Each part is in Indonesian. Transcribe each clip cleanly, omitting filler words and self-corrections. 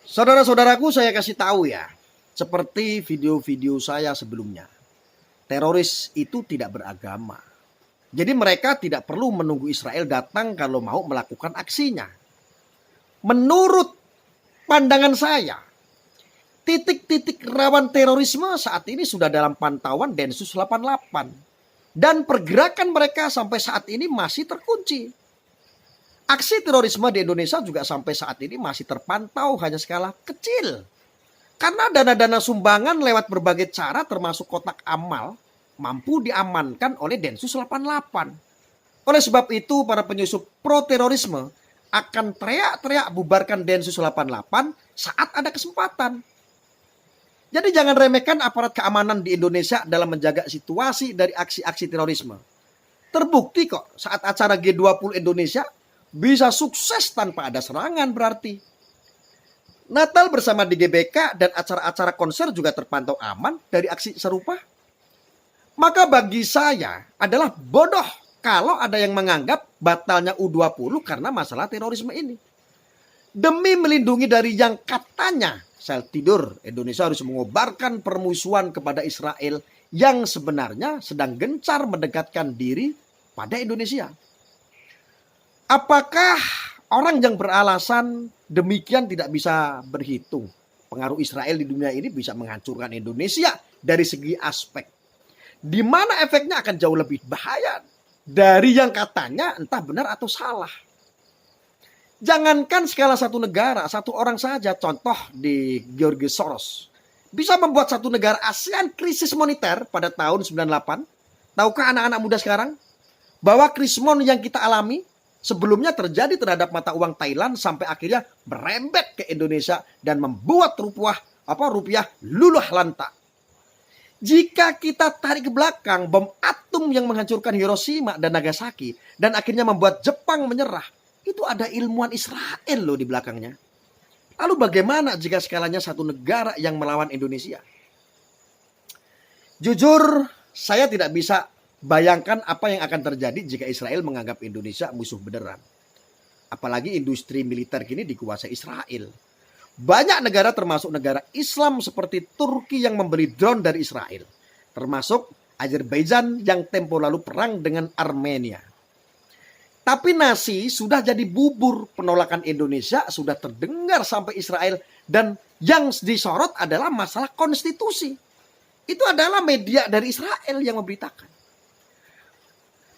Saudara-saudaraku, saya kasih tahu ya, seperti video-video saya sebelumnya, teroris itu tidak beragama. Jadi mereka tidak perlu menunggu Israel datang kalau mau melakukan aksinya. Menurut pandangan saya, titik-titik rawan terorisme saat ini sudah dalam pantauan Densus 88. Dan pergerakan mereka sampai saat ini masih terkunci. Aksi terorisme di Indonesia juga sampai saat ini masih terpantau hanya skala kecil. Karena dana-dana sumbangan lewat berbagai cara termasuk kotak amal mampu diamankan oleh Densus 88. Oleh sebab itu para penyusup pro terorisme akan teriak-teriak bubarkan Densus 88 saat ada kesempatan. Jadi jangan remehkan aparat keamanan di Indonesia dalam menjaga situasi dari aksi-aksi terorisme. Terbukti kok saat acara G20 Indonesia bisa sukses tanpa ada serangan berarti. Natal bersama di GBK dan acara-acara konser juga terpantau aman dari aksi serupa. Maka bagi saya adalah bodoh kalau ada yang menganggap batalnya U20 karena masalah terorisme ini. Demi melindungi dari yang katanya sel tidur, Indonesia harus mengobarkan permusuhan kepada Israel yang sebenarnya sedang gencar mendekatkan diri pada Indonesia. Apakah orang yang beralasan demikian tidak bisa berhitung? Pengaruh Israel di dunia ini bisa menghancurkan Indonesia dari segi aspek. Di mana efeknya akan jauh lebih bahaya dari yang katanya entah benar atau salah. Jangankan skala satu negara, satu orang saja, contoh di George Soros, bisa membuat satu negara ASEAN krisis moneter pada tahun 98. Tahukah anak-anak muda sekarang bahwa krismon yang kita alami sebelumnya terjadi terhadap mata uang Thailand sampai akhirnya merembet ke Indonesia dan membuat rupiah luluh lantak. Jika kita tarik ke belakang, bom atom yang menghancurkan Hiroshima dan Nagasaki dan akhirnya membuat Jepang menyerah, itu ada ilmuwan Israel loh di belakangnya. Lalu bagaimana jika skalanya satu negara yang melawan Indonesia? Jujur, saya tidak bisa bayangkan apa yang akan terjadi jika Israel menganggap Indonesia musuh beneran. Apalagi industri militer kini dikuasai Israel. Banyak negara termasuk negara Islam seperti Turki yang membeli drone dari Israel. Termasuk Azerbaijan yang tempo lalu perang dengan Armenia. Tapi nasi sudah jadi bubur, penolakan Indonesia sudah terdengar sampai Israel. Dan yang disorot adalah masalah konstitusi. Itu adalah media dari Israel yang memberitakan.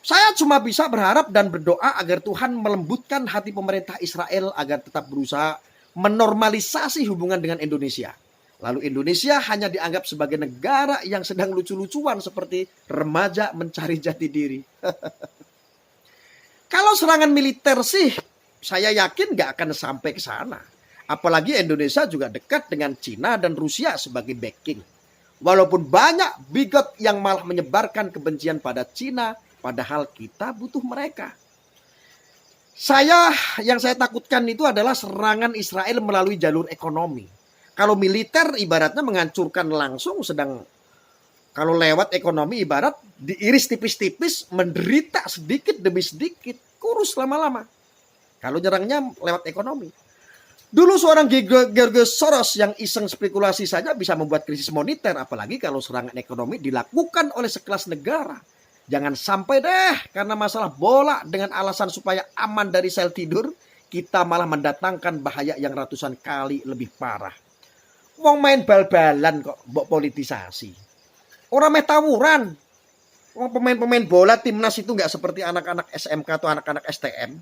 Saya cuma bisa berharap dan berdoa agar Tuhan melembutkan hati pemerintah Israel agar tetap berusaha menormalisasi hubungan dengan Indonesia. Lalu Indonesia hanya dianggap sebagai negara yang sedang lucu-lucuan seperti remaja mencari jati diri. Kalau serangan militer sih, saya yakin nggak akan sampai ke sana. Apalagi Indonesia juga dekat dengan Cina dan Rusia sebagai backing. Walaupun banyak bigot yang malah menyebarkan kebencian pada Cina, padahal kita butuh mereka. Yang saya takutkan itu adalah serangan Israel melalui jalur ekonomi. Kalau militer ibaratnya menghancurkan langsung, sedang kalau lewat ekonomi ibarat diiris tipis-tipis, menderita sedikit demi sedikit, kurus lama-lama. Kalau nyerangnya lewat ekonomi. Dulu seorang George Soros yang iseng spekulasi saja bisa membuat krisis moneter, apalagi kalau serangan ekonomi dilakukan oleh sekelas negara. Jangan sampai deh karena masalah bola dengan alasan supaya aman dari sel tidur, kita malah mendatangkan bahaya yang ratusan kali lebih parah. Wong main bal-balan kok mbok politisasi. Orang main tawuran. Wong pemain-pemain bola timnas itu nggak seperti anak-anak SMK atau anak-anak STM.